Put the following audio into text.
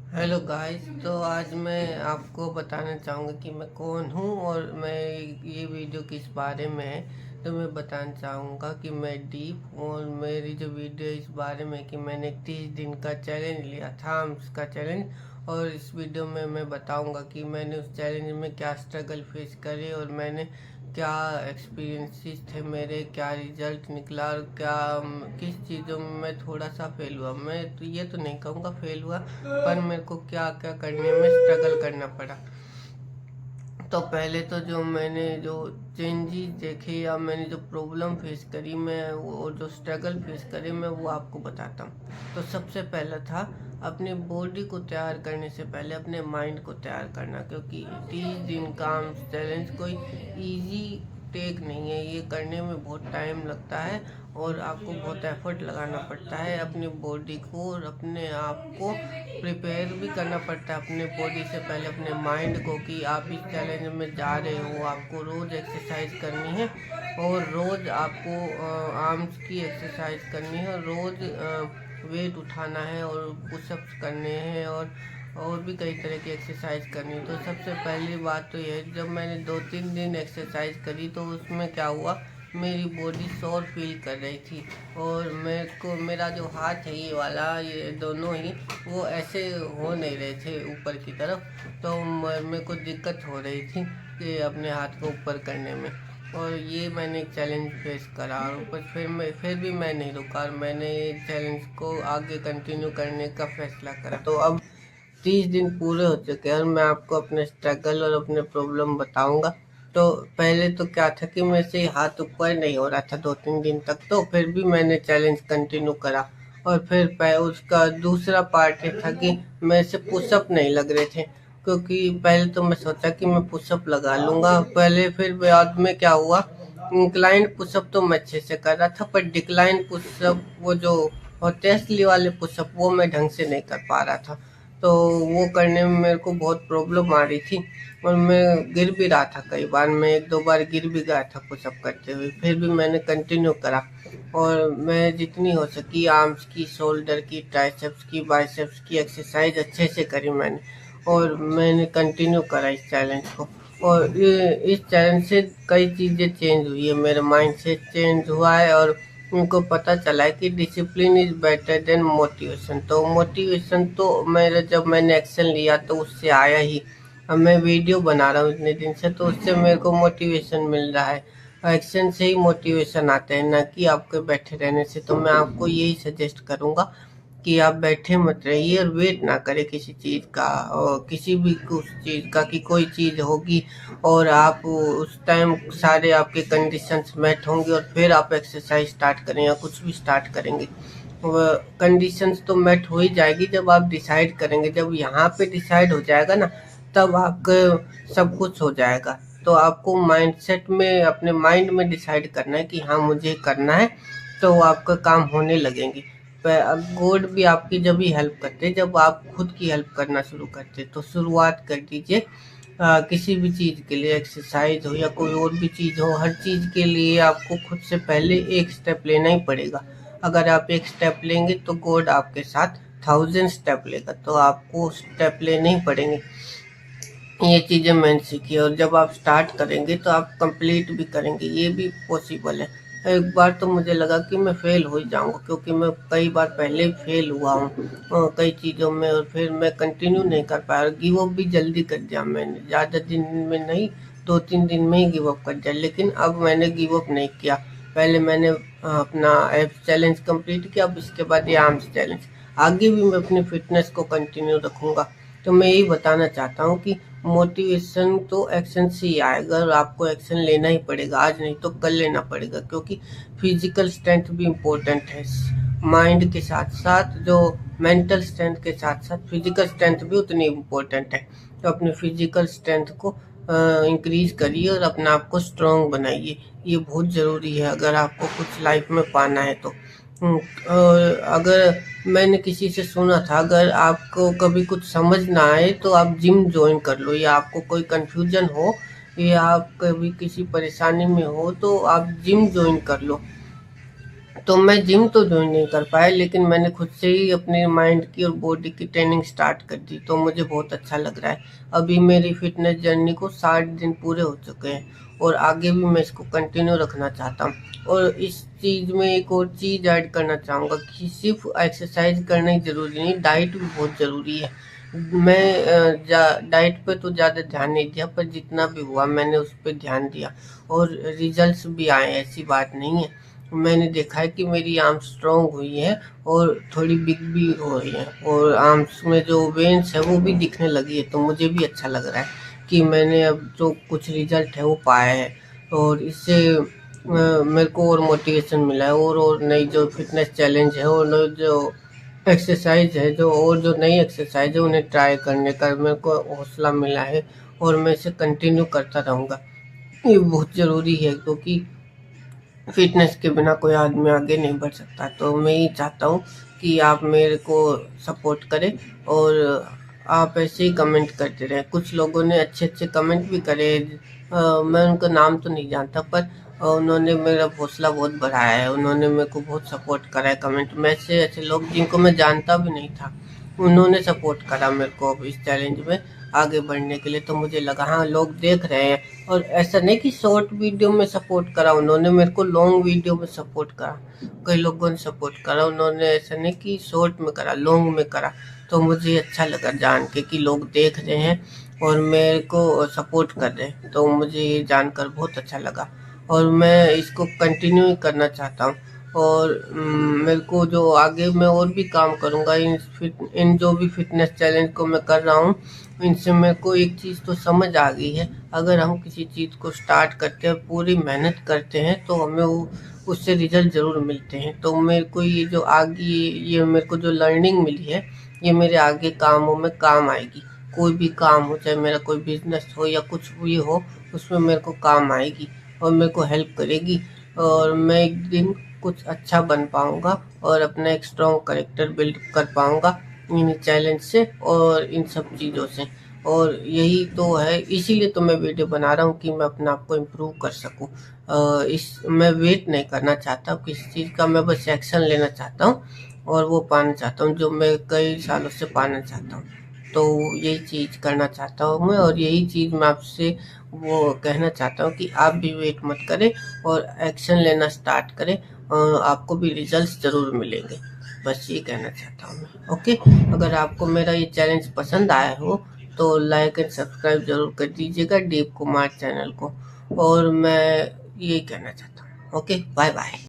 Hello guys. तो आज मैं आपको बताना चाहूँगा कि मैं कौन हूँ और मैं ये वीडियो किस बारे में है। तो मैं बताना चाहूँगा कि मैं डीप हूँ और मेरी जो वीडियो इस बारे में कि मैंने 30 दिन का चैलेंज लिया था, आर्म्स का चैलेंज। और इस वीडियो में मैं बताऊँगा कि मैंने उस चैलेंज में क्या स्ट्रगल फेस करे और मैंने क्या एक्सपीरियंसेस थे मेरे, क्या रिजल्ट निकला और क्या किस चीज़ों में मैं थोड़ा सा फेल हुआ। मैं तो ये तो नहीं कहूँगा फेल हुआ, पर मेरे को क्या क्या करने में स्ट्रगल करना पड़ा। तो पहले तो जो मैंने जो चेंजेस देखे या मैंने जो प्रॉब्लम फेस करी, मैं वो जो स्ट्रगल फेस करे मैं वो आपको बताता हूँ। तो सबसे पहला था अपनी बॉडी को तैयार करने से पहले अपने माइंड को तैयार करना, क्योंकि 30 दिन का चैलेंज कोई इजी टेक नहीं है। ये करने में बहुत टाइम लगता है और आपको बहुत एफर्ट लगाना पड़ता है अपनी बॉडी को, और अपने आप को प्रिपेयर भी करना पड़ता है अपने बॉडी से पहले अपने माइंड को कि आप इस चैलेंज में जा रहे हो। आपको रोज़ एक्सरसाइज करनी है और रोज़ आपको आर्म्स की एक्सरसाइज करनी है, रोज़ वेट उठाना है और पुशअप्स करने हैं और भी कई तरह की एक्सरसाइज करनी। तो सबसे पहली बात तो यह है, जब मैंने 2-3 दिन एक्सरसाइज करी तो उसमें क्या हुआ, मेरी बॉडी सोर फील कर रही थी और मेरे को मेरा जो हाथ है ये वाला, ये दोनों ही वो ऐसे हो नहीं रहे थे ऊपर की तरफ। तो मेरे को दिक्कत हो रही थी कि अपने हाथ को ऊपर करने में, और ये मैंने एक चैलेंज फेस करा। और ऊपर फिर भी मैं नहीं रुका और मैंने चैलेंज को आगे कंटिन्यू करने का फैसला करा। तो अब 30 दिन पूरे हो चुके हैं और मैं आपको अपने स्ट्रगल और अपने प्रॉब्लम बताऊंगा। तो पहले तो क्या था कि मेरे से हाथ ऊपर नहीं हो रहा था 2-3 दिन तक, तो फिर भी मैंने चैलेंज कंटिन्यू करा। और फिर उसका दूसरा पार्ट ये था कि मेरे से पुशअप नहीं लग रहे थे, क्योंकि पहले तो मैं सोचा कि मैं पुशअप लगा लूँगा पहले, फिर बाद में क्या हुआ, इंक्लाइंड पुशअप तो मैं अच्छे से कर रहा था, पर डिक्लाइन पुशअप वो जो होते हैं असली वाले पुशअप वो मैं ढंग से नहीं कर पा रहा था। तो वो करने में मेरे को बहुत प्रॉब्लम आ रही थी और मैं गिर भी रहा था कई बार। मैं 1-2 बार गिर भी गया था पुशअप करते हुए, फिर भी मैंने कंटिन्यू करा। और मैं जितनी हो सकी आर्म्स की, शोल्डर की, ट्राइसेप्स की, बाइसेप्स की एक्सरसाइज अच्छे से करी मैंने, और मैंने कंटिन्यू करा इस चैलेंज को। और इस चैलेंज से कई चीज़ें चेंज हुई है, मेरा माइंड सेट चेंज हुआ है और उनको पता चला है कि discipline is better than motivation. तो मोटिवेशन तो मेरे जब मैंने एक्शन लिया तो उससे आया ही। अब मैं वीडियो बना रहा हूँ इतने दिन से, तो उससे मेरे को मोटिवेशन मिल रहा है। एक्शन से ही मोटिवेशन आता है, ना कि आपके बैठे रहने से। तो मैं आपको यही सजेस्ट करूँगा कि आप बैठे मत रहिए और वेट ना करें किसी चीज़ का, और किसी भी उस चीज़ का कि कोई चीज़ होगी और आप उस टाइम सारे आपके कंडीशंस मैच होंगे और फिर आप एक्सरसाइज स्टार्ट करें या कुछ भी स्टार्ट करेंगे। कंडीशंस तो मैच हो ही जाएगी जब आप डिसाइड करेंगे। जब यहाँ पे डिसाइड हो जाएगा ना, तब आपका सब कुछ हो जाएगा। तो आपको माइंडसेट में अपने माइंड में डिसाइड करना है कि हाँ मुझे करना है, तो आपका काम होने लगेंगे। गॉड भी आपकी जब भी हेल्प करते हैं जब आप खुद की हेल्प करना शुरू करते। तो शुरुआत कर दीजिए किसी भी चीज़ के लिए, एक्सरसाइज हो या कोई और भी चीज़ हो, हर चीज़ के लिए आपको खुद से पहले एक स्टेप लेना ही पड़ेगा। अगर आप एक स्टेप लेंगे तो गॉड आपके साथ 1000 स्टेप लेगा, तो आपको स्टेप लेने ही पड़ेंगे। ये चीज़ें मैंने सीखी है और जब आप स्टार्ट करेंगे तो आप कंप्लीट भी करेंगे, ये भी पॉसिबल है। एक बार तो मुझे लगा कि मैं फेल हो ही जाऊंगा, क्योंकि मैं कई बार पहले फेल हुआ हूँ कई चीज़ों में, और फिर मैं कंटिन्यू नहीं कर पाया और गिव अप भी जल्दी कर दिया मैंने, ज़्यादा दिन में नहीं, 2-3 दिन में ही गिव अप कर दिया। लेकिन अब मैंने गिव अप नहीं किया। पहले मैंने अपना एप्स चैलेंज कंप्लीट किया, अब इसके बाद ये आर्म्स चैलेंज। आगे भी मैं अपनी फिटनेस को कंटिन्यू रखूँगा। तो मैं यही बताना चाहता हूँ कि मोटिवेशन तो एक्शन से ही आएगा और आपको एक्शन लेना ही पड़ेगा, आज नहीं तो कल लेना पड़ेगा, क्योंकि फिजिकल स्ट्रेंथ भी इम्पोर्टेंट है। माइंड के साथ साथ जो मेंटल स्ट्रेंथ के साथ साथ फिजिकल स्ट्रेंथ भी उतनी इम्पोर्टेंट है। तो अपनी फिजिकल स्ट्रेंथ को इंक्रीज करिए और अपने आप को स्ट्रांग बनाइए। ये बहुत ज़रूरी है अगर आपको कुछ लाइफ में पाना है तो। और अगर मैंने किसी से सुना था, अगर आपको कभी कुछ समझ ना आए तो आप जिम ज्वाइन कर लो, या आपको कोई कंफ्यूजन हो या आप कभी किसी परेशानी में हो तो आप जिम ज्वाइन कर लो। तो मैं जिम तो ज्वाइन नहीं कर पाया, लेकिन मैंने खुद से ही अपने माइंड की और बॉडी की ट्रेनिंग स्टार्ट कर दी, तो मुझे बहुत अच्छा लग रहा है। अभी मेरी फिटनेस जर्नी को 60 दिन पूरे हो चुके हैं और आगे भी मैं इसको कंटिन्यू रखना चाहता हूँ। और इस चीज़ में एक और चीज़ ऐड करना चाहूँगा कि सिर्फ एक्सरसाइज करना ही ज़रूरी नहीं, डाइट भी बहुत ज़रूरी है। मैं डाइट पे तो ज़्यादा ध्यान नहीं दिया, पर जितना भी हुआ मैंने उस पर ध्यान दिया और रिजल्ट्स भी आए, ऐसी बात नहीं है। मैंने देखा है कि मेरी आर्म स्ट्रॉन्ग हुई है और थोड़ी बिग भी हो रही है और आर्म्स में जो वेन्स है वो भी दिखने लगी है, तो मुझे भी अच्छा लग रहा है कि मैंने अब जो कुछ रिजल्ट है वो पाया है। और इससे मेरे को और मोटिवेशन मिला है और नई जो फिटनेस चैलेंज है और नई जो एक्सरसाइज है, जो और जो नई एक्सरसाइज है उन्हें ट्राई करने का मेरे को हौसला मिला है और मैं इसे कंटिन्यू करता रहूँगा। ये बहुत ज़रूरी है, क्योंकि फिटनेस के बिना कोई आदमी आगे नहीं बढ़ सकता। तो मैं ये चाहता हूँ कि आप मेरे को सपोर्ट करें और आप ऐसे ही कमेंट करते रहें। कुछ लोगों ने अच्छे अच्छे कमेंट भी करे, मैं उनका नाम तो नहीं जानता, पर उन्होंने मेरा हौसला बहुत बढ़ाया है, उन्होंने मेरे को बहुत सपोर्ट करा है कमेंट में। ऐसे ऐसे लोग जिनको मैं जानता भी नहीं था, उन्होंने सपोर्ट करा मेरे को अब इस चैलेंज में आगे बढ़ने के लिए। तो मुझे लगा हाँ, लोग देख रहे हैं। और ऐसा नहीं कि शॉर्ट वीडियो में सपोर्ट करा, उन्होंने मेरे को लॉन्ग वीडियो में सपोर्ट करा। कई लोगों ने सपोर्ट करा, उन्होंने ऐसा नहीं कि शॉर्ट में करा, लॉन्ग में करा। तो मुझे अच्छा लगा जान के कि लोग देख रहे हैं और मेरे को सपोर्ट कर रहे हैं, तो मुझे ये जानकर बहुत अच्छा लगा और मैं इसको कंटिन्यू ही करना चाहता हूँ। और मेरे को जो आगे मैं और भी काम करूँगा इन जो भी फिटनेस चैलेंज को मैं कर रहा हूँ, इनसे मेरे को एक चीज़ तो समझ आ गई है, अगर हम किसी चीज़ को स्टार्ट करते हैं, पूरी मेहनत करते हैं, तो हमें वो उससे रिजल्ट ज़रूर मिलते हैं। तो मेरे को ये जो आगे ये मेरे को जो लर्निंग मिली है, ये मेरे आगे कामों में काम आएगी। कोई भी काम हो, चाहे मेरा कोई बिजनेस हो या कुछ भी हो, उसमें मेरे को काम आएगी और मेरे को हेल्प करेगी और मैं एक दिन कुछ अच्छा बन पाऊँगा और अपना एक स्ट्रॉन्ग कैरेक्टर बिल्ड कर पाऊँगा इन चैलेंज से और इन सब चीज़ों से। और यही तो है, इसीलिए तो मैं वीडियो बना रहा हूँ कि मैं अपने आप को इम्प्रूव कर सकूँ। मैं वेट नहीं करना चाहता हूँ किसी चीज़ का, मैं बस एक्शन लेना चाहता हूँ और वो पाना चाहता हूँ जो मैं कई सालों से पाना चाहता हूँ। तो यही चीज़ करना चाहता हूँ मैं और यही चीज़ मैं आपसे वो कहना चाहता हूँ कि आप भी वेट मत करें और एक्शन लेना स्टार्ट करें, आपको भी रिजल्ट्स ज़रूर मिलेंगे। बस ये कहना चाहता हूँ मैं। ओके, अगर आपको मेरा ये चैलेंज पसंद आया हो तो लाइक एंड सब्सक्राइब जरूर कर दीजिएगा दीप कुमार चैनल को। और मैं यही कहना चाहता हूँ। Okay, bye bye.